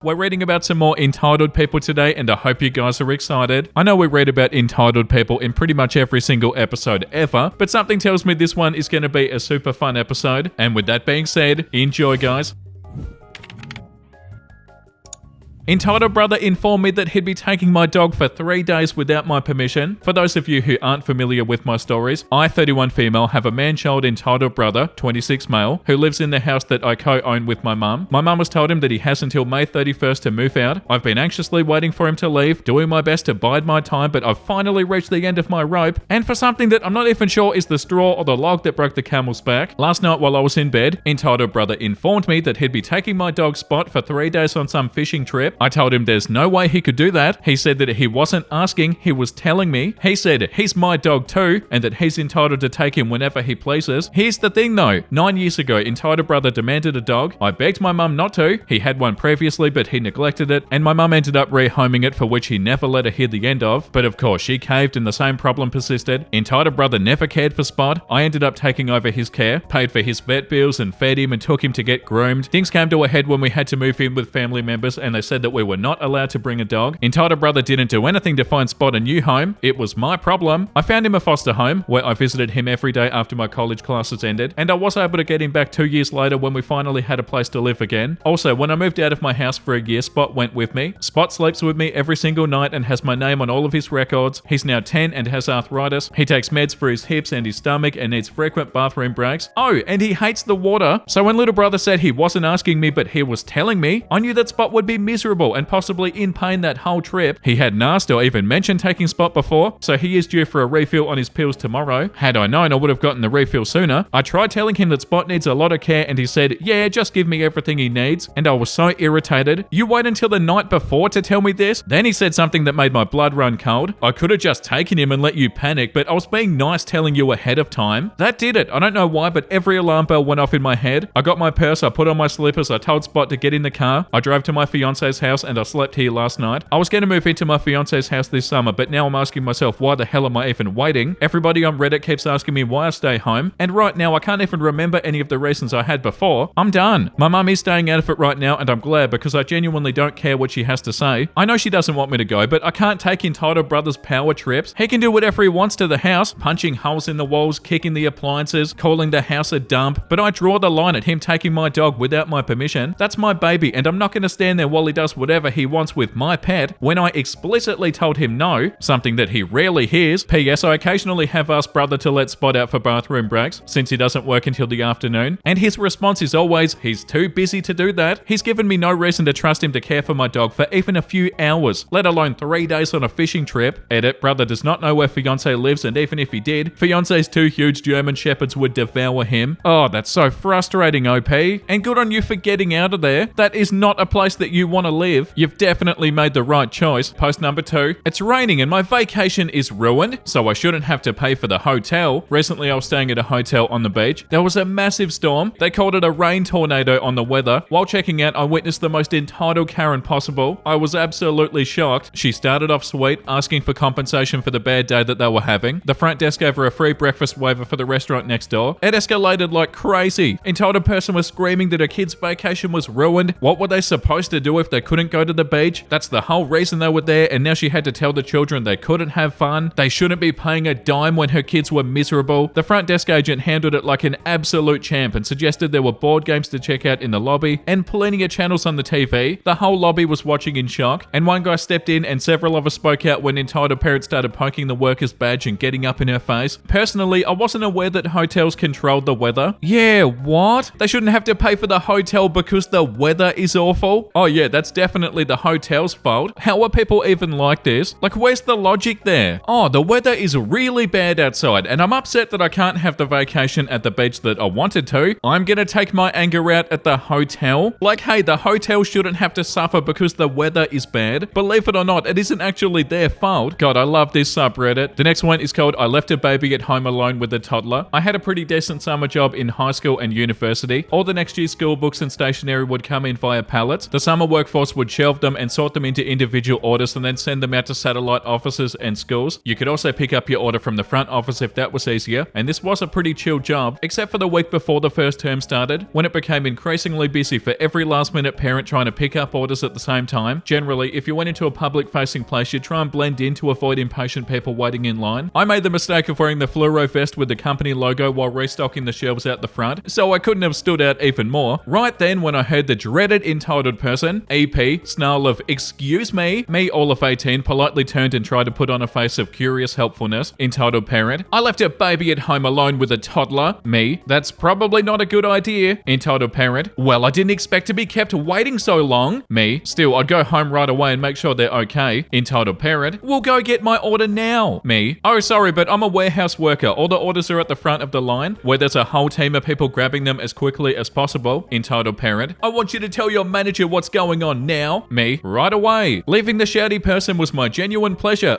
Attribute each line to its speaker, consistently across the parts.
Speaker 1: We're reading about some more entitled people today, and I hope you guys are excited. I know we read about entitled people in pretty much every single episode ever, but something tells me this one is going to be a super fun episode. And with that being said, enjoy, guys. Entitled brother informed me that he'd be taking my dog for 3 days without my permission. For those of you who aren't familiar with my stories, I, 31 female, have a man-child entitled brother, 26 male, who lives in the house that I co-own with my mum. My mum has told him that he has until May 31st to move out. I've been anxiously waiting for him to leave, doing my best to bide my time, but I've finally reached the end of my rope, and for something that I'm not even sure is the straw or the log that broke the camel's back. Last night while I was in bed, entitled brother informed me that he'd be taking my dog Spot for 3 days on some fishing trip. I told him there's no way he could do that. He said that he wasn't asking, he was telling me. He said he's my dog too, and that he's entitled to take him whenever he pleases. Here's the thing though, 9 years ago, entitled brother demanded a dog. I begged my mum not to. He had one previously, but he neglected it, and my mum ended up rehoming it, for which he never let her hear the end of. But of course, she caved and the same problem persisted. Entitled brother never cared for Spot. I ended up taking over his care, paid for his vet bills and fed him and took him to get groomed. Things came to a head when we had to move in with family members, and they said that we were not allowed to bring a dog. Entitled brother didn't do anything to find Spot a new home. It was my problem. I found him a foster home where I visited him every day after my college classes ended, and I was able to get him back 2 years later when we finally had a place to live again. Also, when I moved out of my house for a year, Spot went with me. Spot sleeps with me every single night and has my name on all of his records. He's now 10 and has arthritis. He takes meds for his hips and his stomach and needs frequent bathroom breaks. Oh, and he hates the water. So when little brother said he wasn't asking me but he was telling me, I knew that Spot would be miserable and possibly in pain that whole trip. He hadn't asked or even mentioned taking Spot before, so he is due for a refill on his pills tomorrow. Had I known, I would have gotten the refill sooner. I tried telling him that Spot needs a lot of care and he said, yeah, just give me everything he needs, and I was so irritated. You wait until the night before to tell me this? Then he said something that made my blood run cold. I could have just taken him and let you panic, but I was being nice telling you ahead of time. That did it. I don't know why, but every alarm bell went off in my head. I got my purse, I put on my slippers, I told Spot to get in the car. I drove to my fiance's house and I slept here last night. I was going to move into my fiance's house this summer, but now I'm asking myself, why the hell am I even waiting? Everybody on Reddit keeps asking me why I stay home, and right now I can't even remember any of the reasons I had before. I'm done. My mum is staying out of it right now, and I'm glad, because I genuinely don't care what she has to say. I know she doesn't want me to go, but I can't take entitled brother's power trips. He can do whatever he wants to the house, punching holes in the walls, kicking the appliances, calling the house a dump, but I draw the line at him taking my dog without my permission. That's my baby, and I'm not going to stand there while he does whatever he wants with my pet when I explicitly told him no, something that he rarely hears. P.S. I occasionally have asked brother to let Spot out for bathroom breaks, since he doesn't work until the afternoon, and his response is always, he's too busy to do that. He's given me no reason to trust him to care for my dog for even a few hours, let alone 3 days on a fishing trip. Edit, brother does not know where fiance lives, and even if he did, fiance's 2 huge German shepherds would devour him. Oh, that's so frustrating, OP. And good on you for getting out of there. That is not a place that you want to live. You've definitely made the right choice. Post number 2. It's raining and my vacation is ruined, so I shouldn't have to pay for the hotel. Recently I was staying at a hotel on the beach. There was a massive storm. They called it a rain tornado on the weather. While checking out, I witnessed the most entitled Karen possible. I was absolutely shocked. She started off sweet, asking for compensation for the bad day that they were having. The front desk gave her a free breakfast waiver for the restaurant next door. It escalated like crazy. Entitled person was screaming that her kid's vacation was ruined. What were they supposed to do if they couldn't go to the beach? That's the whole reason they were there, and now she had to tell the children they couldn't have fun. They shouldn't be paying a dime when her kids were miserable. The front desk agent handled it like an absolute champ and suggested there were board games to check out in the lobby and plenty of channels on the TV. The whole lobby was watching in shock, and one guy stepped in and several of us spoke out when entitled parents started poking the worker's badge and getting up in her face. Personally, I wasn't aware that hotels controlled the weather. Yeah, what? They shouldn't have to pay for the hotel because the weather is awful? Oh yeah, that's definitely the hotel's fault. How are people even like this? Like, where's the logic there? Oh, the weather is really bad outside, and I'm upset that I can't have the vacation at the beach that I wanted to. I'm gonna take my anger out at the hotel. Like, hey, the hotel shouldn't have to suffer because the weather is bad. Believe it or not, it isn't actually their fault. God, I love this subreddit. The next one is called I Left a Baby at Home Alone with a Toddler. I had a pretty decent summer job in high school and university. All the next year's school books and stationery would come in via pallets. The summer workforce stores would shelve them and sort them into individual orders and then send them out to satellite offices and schools. You could also pick up your order from the front office if that was easier, and this was a pretty chill job, except for the week before the first term started, when it became increasingly busy for every last-minute parent trying to pick up orders at the same time. Generally, if you went into a public-facing place, you'd try and blend in to avoid impatient people waiting in line. I made the mistake of wearing the fluoro vest with the company logo while restocking the shelves out the front, so I couldn't have stood out even more. Right then, when I heard the dreaded entitled person, EP, snarl of "Excuse me," all of 18, politely turned and tried to put on a face of curious helpfulness. Entitled parent, "I left a baby at home alone with a toddler." Me, "That's probably not a good idea." Entitled parent, "Well, I didn't expect to be kept waiting so long." Me, "Still, I'd go home right away and make sure they're okay." Entitled parent, "We'll go get my order now." Me, "Oh, sorry, but I'm a warehouse worker. All the orders are at the front of the line, where there's a whole team of people grabbing them as quickly as possible." Entitled parent, "I want you to tell your manager what's going on now." Me, "Right away." Leaving the shouty person was my genuine pleasure.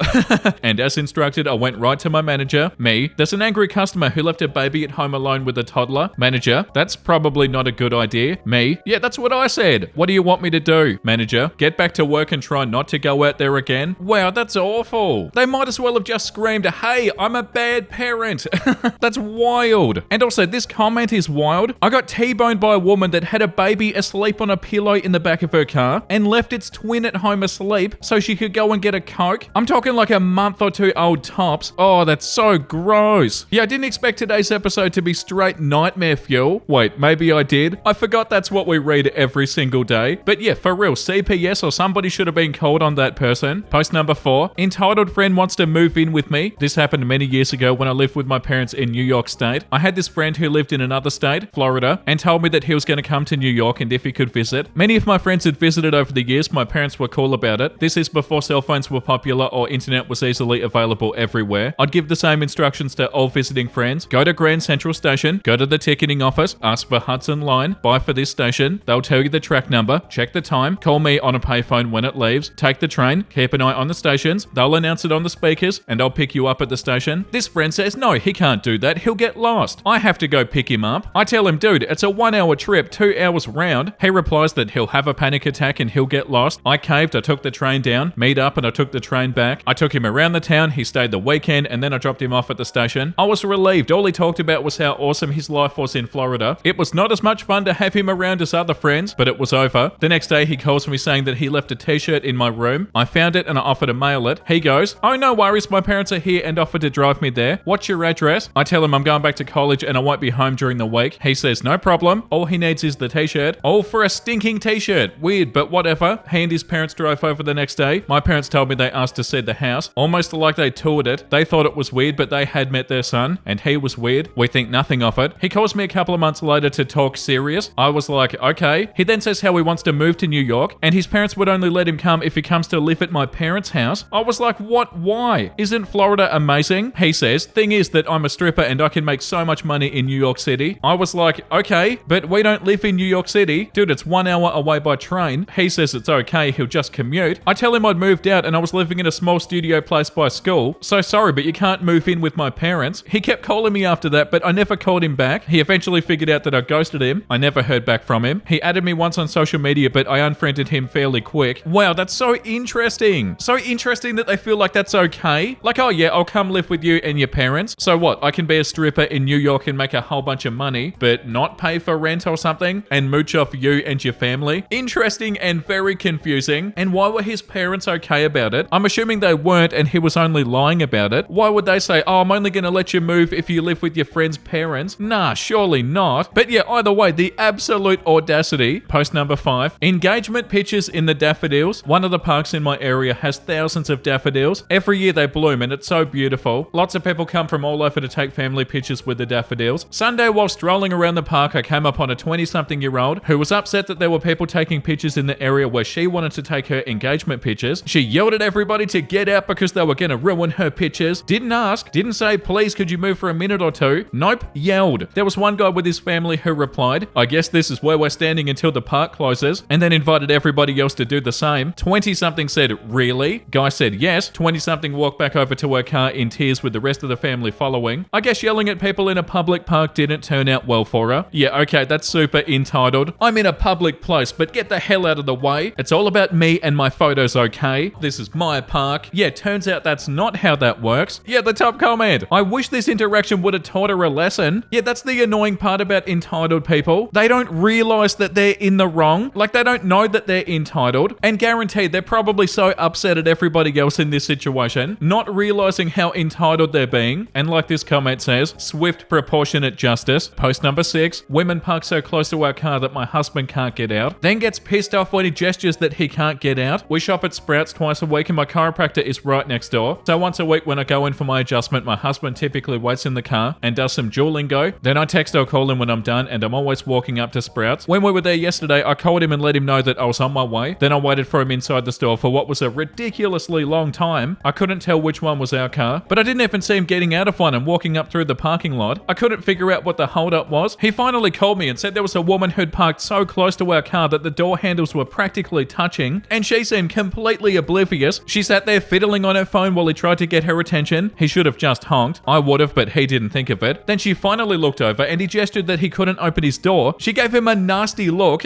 Speaker 1: And as instructed, I went right to my manager. Me, "There's an angry customer who left a baby at home alone with a toddler." Manager, "That's probably not a good idea." Me, "Yeah, that's what I said. What do you want me to do?" Manager, "Get back to work and try not to go out there again." Wow, that's awful. They might as well have just screamed, "Hey, I'm a bad parent." That's wild. And also, this comment is wild. "I got T-boned by a woman that had a baby asleep on a pillow in the back of her car and left its twin at home asleep so she could go and get a Coke." I'm talking like a month or two old tops. Oh, that's so gross. Yeah, I didn't expect today's episode to be straight nightmare fuel. Wait, maybe I did. I forgot that's what we read every single day. But yeah, for real, CPS or somebody should have been called on that person. Post number 4. Entitled friend wants to move in with me. This happened many years ago when I lived with my parents in New York State. I had this friend who lived in another state, Florida, and told me that he was going to come to New York and if he could visit. Many of my friends had visited over the years. My parents were cool about it. This is before cell phones were popular or internet was easily available everywhere. I'd give the same instructions to all visiting friends. Go to Grand Central Station, go to the ticketing office, ask for Hudson Line, buy for this station. They'll tell you the track number, check the time, call me on a payphone when it leaves, take the train, keep an eye on the stations. They'll announce it on the speakers and I'll pick you up at the station. This friend says, "No, he can't do that. He'll get lost." I have to go pick him up. I tell him, "Dude, it's a 1-hour trip, 2 hours round." He replies that he'll have a panic attack and he'll get lost. I caved, I took the train down, meet up and I took the train back. I took him around the town, he stayed the weekend and then I dropped him off at the station. I was relieved. All he talked about was how awesome his life was in Florida. It was not as much fun to have him around as other friends, but it was over. The next day he calls me saying that he left a t-shirt in my room. I found it and I offered to mail it. He goes, "Oh, no worries, my parents are here," and offered to drive me there. "What's your address?" I tell him I'm going back to college and I won't be home during the week. He says, "No problem. All he needs is the t-shirt." All for a stinking t-shirt. Weird, but whatever. He and his parents drove over the next day. My parents told me they asked to see the house, almost like they toured it. They thought it was weird, but they had met their son, and he was weird. We think nothing of it. He calls me a couple of months later to talk serious. I was like, okay. He then says how he wants to move to New York, and his parents would only let him come if he comes to live at my parents' house. I was like, what? Why? Isn't Florida amazing? He says, "Thing is that I'm a stripper and I can make so much money in New York City." I was like, okay, but we don't live in New York City. Dude, it's 1 hour away by train. He says it's okay, he'll just commute. I tell him I'd moved out and I was living in a small studio place by school. "So sorry, but you can't move in with my parents." He kept calling me after that, but I never called him back. He eventually figured out that I ghosted him. I never heard back from him. He added me once on social media, but I unfriended him fairly quick. Wow, that's so interesting. So interesting that they feel like that's okay. Like, oh yeah, I'll come live with you and your parents. So what? I can be a stripper in New York and make a whole bunch of money, but not pay for rent or something and mooch off you and your family? Interesting and very confusing. And why were his parents okay about it? I'm assuming they weren't and he was only lying about it. Why would they say, "Oh, I'm only going to let you move if you live with your friend's parents"? Nah, surely not. But yeah, either way, the absolute audacity. Post number 5. Engagement pictures in the daffodils. One of the parks in my area has thousands of daffodils. Every year they bloom and it's so beautiful. Lots of people come from all over to take family pictures with the daffodils. Sunday, while strolling around the park, I came upon a 20-something-year-old who was upset that there were people taking pictures in the area where she wanted to take her engagement pictures. She yelled at everybody to get out because they were going to ruin her pictures. Didn't ask, didn't say, "Please, could you move for a minute or two?" Nope, yelled. There was one guy with his family who replied, "I guess this is where we're standing until the park closes," and then invited everybody else to do the same. 20-something said, "Really?" Guy said yes. 20-something walked back over to her car in tears with the rest of the family following. I guess yelling at people in a public park didn't turn out well for her. Yeah, okay, that's super entitled. I'm in a public place, but get the hell out of the way. It's all about me and my photos, okay? This is my park. Yeah, turns out that's not how that works. Yeah, the top comment. I wish this interaction would have taught her a lesson. Yeah, that's the annoying part about entitled people. They don't realize that they're in the wrong. Like, they don't know that they're entitled. And guaranteed, they're probably so upset at everybody else in this situation, not realizing how entitled they're being. And like this comment says, swift proportionate justice. Post number 6, women park so close to our car that my husband can't get out, then gets pissed off when he gestures that he can't get out. We shop at Sprouts twice a week and my chiropractor is right next door. So once a week when I go in for my adjustment, my husband typically waits in the car and does some Duolingo. Then I text or call him when I'm done, and I'm always walking up to Sprouts. When we were there yesterday, I called him and let him know that I was on my way. Then I waited for him inside the store for what was a ridiculously long time. I couldn't tell which one was our car, but I didn't even see him getting out of one and walking up through the parking lot. I couldn't figure out what the holdup was. He finally called me and said there was a woman who'd parked so close to our car that the door handles were practically touching, and she seemed completely oblivious. She sat there fiddling on her phone while he tried to get her attention. He should have just honked. I would have, but he didn't think of it. Then she finally looked over and he gestured that he couldn't open his door. She gave him a nasty look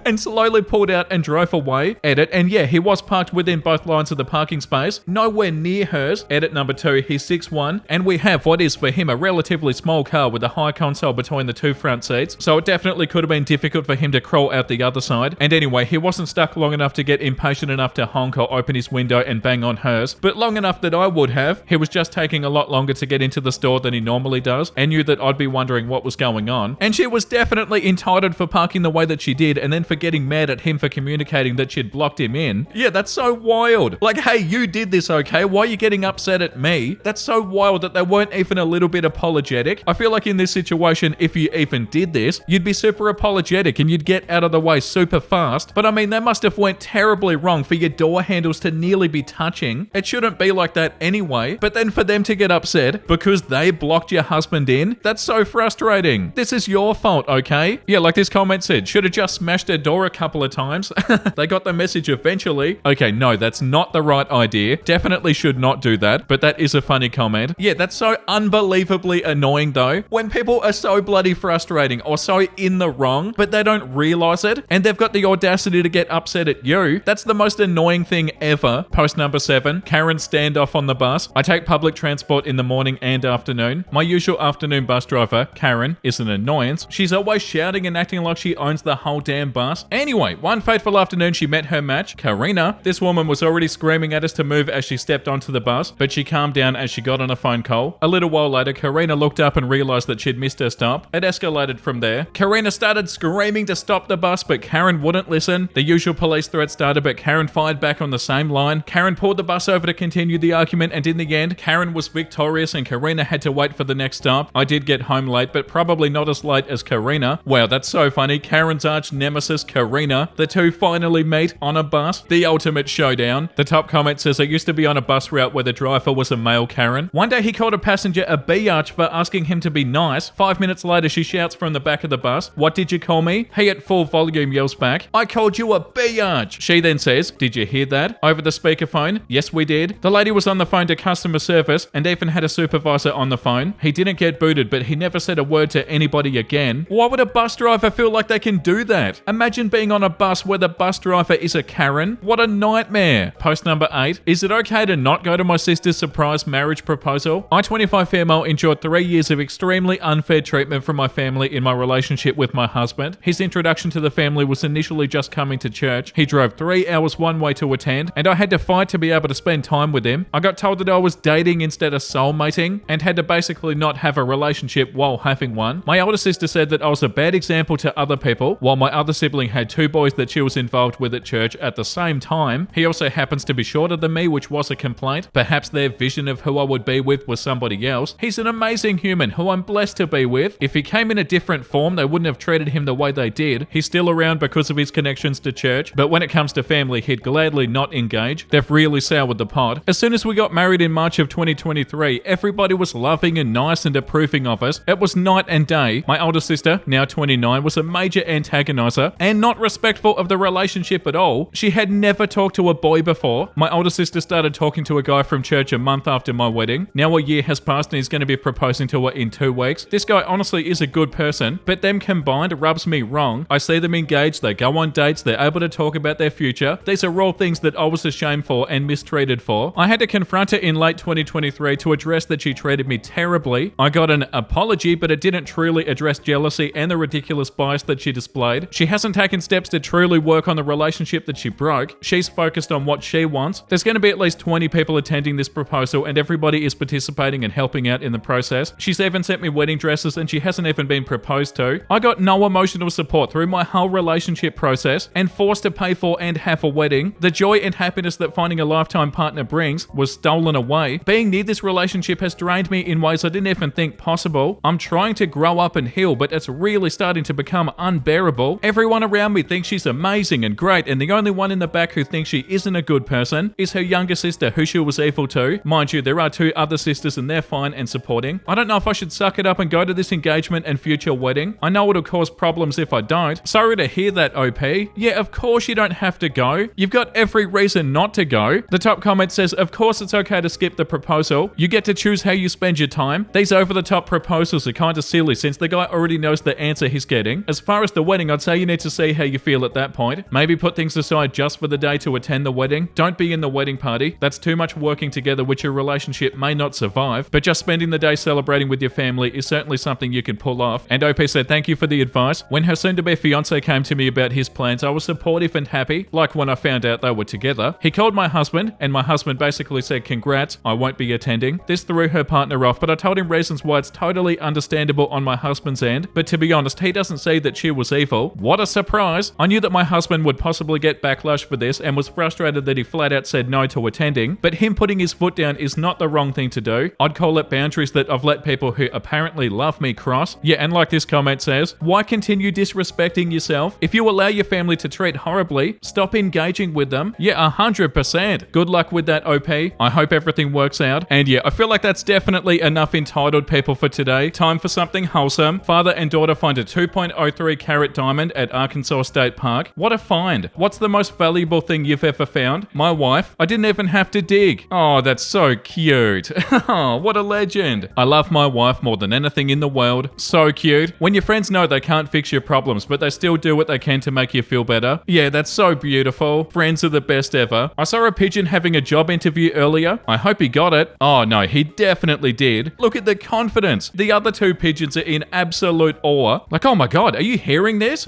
Speaker 1: and slowly pulled out and drove away. Edit. And yeah, he was parked within both lines of the parking space, nowhere near hers. Edit number 2, he's 6'1", and we have what is for him a relatively small car with a high console between the two front seats, so it definitely could have been difficult for him to crawl out the other side. And anyway, he wasn't stuck long enough to get impatient enough to honk or open his window and bang on hers, but long enough that I would have. He was just taking a lot longer to get into the store than he normally does, and knew that I'd be wondering what was going on. And she was definitely entitled for parking the way that she did, and then for getting mad at him for communicating that she'd blocked him in. Yeah, that's so wild. Like, hey, you did this, okay? Why are you getting upset at me? That's so wild that they weren't even a little bit apologetic. I feel like in this situation, if you even did this, you'd be super apologetic and you'd get out of the way super fast. But I mean, they must have went terribly wrong for your door handles to nearly be touching. It shouldn't be like that anyway. But then for them to get upset because they blocked your husband in, that's so frustrating. This is your fault, okay? Yeah, like this comment said, should have just smashed their door a couple of times. They got the message eventually. Okay, no, that's not the right idea. Definitely should not do that, but that is a funny comment. Yeah, that's so unbelievably annoying though, when people are so bloody frustrating or so in the wrong, but they don't realize it, and they've got the audacity to get upset at you. That's the most annoying thing ever. Post number 7, Karen's standoff on the bus. I take public transport in the morning and afternoon. My usual afternoon bus driver, Karen, is an annoyance. She's always shouting and acting like she owns the whole damn bus. Anyway, one fateful afternoon she met her match, Karina. This woman was already screaming at us to move as she stepped onto the bus, but she calmed down as she got on a phone call. A little while later, Karina looked up and realized that she'd missed her stop. It escalated from there. Karina started screaming to stop the bus, but Karen wouldn't listen. The usual police threat started, but Karen fired back on the same line. Karen pulled the bus over to continue the argument, and in the end, Karen was victorious and Karina had to wait for the next stop. I did get home late, but probably not as late as Karina. Wow, that's so funny. Karen's arch nemesis, Karina. The two finally meet on a bus. The ultimate showdown. The top comment says, I used to be on a bus route where the driver was a male Karen. One day he called a passenger a biatch for asking him to be nice. 5 minutes later, she shouts from the back of the bus, what did you call me? He at full volume yells back, I called you a biatch. She then says, did you hear that? Over the speakerphone? Yes, we did. The lady was on the phone to customer service and even had a supervisor on the phone. He didn't get booted, but he never said a word to anybody again. Why would a bus driver feel like they can do that? Imagine being on a bus where the bus driver is a Karen. What a nightmare. Post number 8. Is it okay to not go to my sister's surprise marriage proposal? I, 25 female, endured 3 years of extremely unfair treatment from my family in my relationship with my husband. His introduction to the family was initially just coming to church. He drove 3 hours one way to attend, and I had to fight to be able to spend time with him. I got told that I was dating instead of soulmating, and had to basically not have a relationship while having one. My older sister said that I was a bad example to other people, while my other sibling had 2 boys that she was involved with at church at the same time. He also happens to be shorter than me, which was a complaint. Perhaps their vision of who I would be with was somebody else. He's an amazing human who I'm blessed to be with. If he came in a different form, they wouldn't have treated him the way they did. He's still around because of his connections to church, but when it comes to family, he'd gladly not engage. They've really soured the pot. As soon as we got married in March of 2023, everybody was loving and nice and approving of us. It was night and day. My older sister, now 29, was a major antagonizer and not respectful of the relationship at all. She had never talked to a boy before. My older sister started talking to a guy from church a month after my wedding. Now a year has passed and he's going to be proposing to her in 2 weeks. This guy honestly is a good person, but them combined rubs me wrong. I see them engaged, they go go on dates, they're able to talk about their future. These are all things that I was ashamed for and mistreated for. I had to confront her in late 2023 to address that she treated me terribly. I got an apology, but it didn't truly address jealousy and the ridiculous bias that she displayed. She hasn't taken steps to truly work on the relationship that she broke. She's focused on what she wants. There's going to be at least 20 people attending this proposal, and everybody is participating and helping out in the process. She's even sent me wedding dresses, and she hasn't even been proposed to. I got no emotional support through my whole relationship process and forced to pay for and have a wedding. The joy and happiness that finding a lifetime partner brings was stolen away. Being near this relationship has drained me in ways I didn't even think possible. I'm trying to grow up and heal, but it's really starting to become unbearable. Everyone around me thinks she's amazing and great, and the only one in the back who thinks she isn't a good person is her younger sister, who she was evil to. Mind you, there are 2 other sisters and they're fine and supporting. I don't know if I should suck it up and go to this engagement and future wedding. I know it'll cause problems if I don't. Sorry to hear that, OP. Yeah, of course you don't have to go. You've got every reason not to go. The top comment says, of course it's okay to skip the proposal. You get to choose how you spend your time. These over-the-top proposals are kind of silly since the guy already knows the answer he's getting. As far as the wedding, I'd say you need to see how you feel at that point. Maybe put things aside just for the day to attend the wedding. Don't be in the wedding party. That's too much working together, which your relationship may not survive. But just spending the day celebrating with your family is certainly something you can pull off. And OP said, thank you for the advice. When her soon-to-be fiance came to me about his plans, I was supportive and happy, like when I found out they were together. He called my husband, and my husband basically said, congrats, I won't be attending. This threw her partner off, but I told him reasons why it's totally understandable on my husband's end. But to be honest, he doesn't see that she was evil. What a surprise. I knew that my husband would possibly get backlash for this and was frustrated that he flat out said no to attending. But him putting his foot down is not the wrong thing to do. I'd call it boundaries that I've let people who apparently love me cross. Yeah, and like this comment says, why continue disrespecting yourself? If you allow your family to treat horribly, stop engaging with them. Yeah, 100%. Good luck with that, OP. I hope everything works out. And yeah, I feel like that's definitely enough entitled people for today. Time for something wholesome. Father and daughter find a 2.03 carat diamond at Arkansas State Park. What a find. What's the most valuable thing you've ever found? My wife. I didn't even have to dig. Oh, that's so cute. Oh, what a legend. I love my wife more than anything in the world. So cute. When your friends know they can't fix your problems, but they still do what they can to make you feel better. Yeah, that's so beautiful. Friends are the best ever. I saw a pigeon having a job interview earlier. I hope he got it. Oh no, he definitely did. Look at the confidence. The other 2 pigeons are in absolute awe. Like, oh my God, are you hearing this?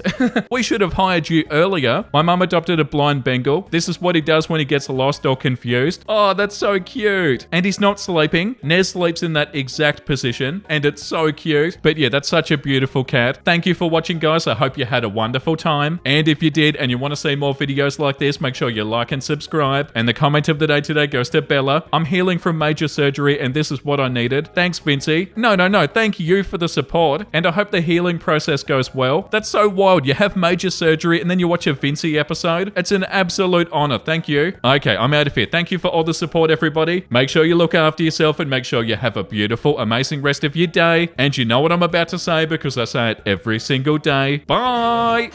Speaker 1: We should have hired you earlier. My mum adopted a blind Bengal. This is what he does when he gets lost or confused. Oh, that's so cute. And he's not sleeping. Nez sleeps in that exact position, and it's so cute. But yeah, that's such a beautiful cat. Thank you for watching, guys. I hope you had a wonderful time. And if you did and you want to see more videos like this, make sure you like and subscribe. And the comment of the day today goes to Bella. I'm healing from major surgery and this is what I needed. Thanks, Vincey. No. Thank you for the support. And I hope the healing process goes well. That's so wild. You have major surgery and then you watch a Vincey episode. It's an absolute honor. Thank you. Okay, I'm out of here. Thank you for all the support, everybody. Make sure you look after yourself and make sure you have a beautiful, amazing rest of your day. And you know what I'm about to say because I say it every single day. Bye.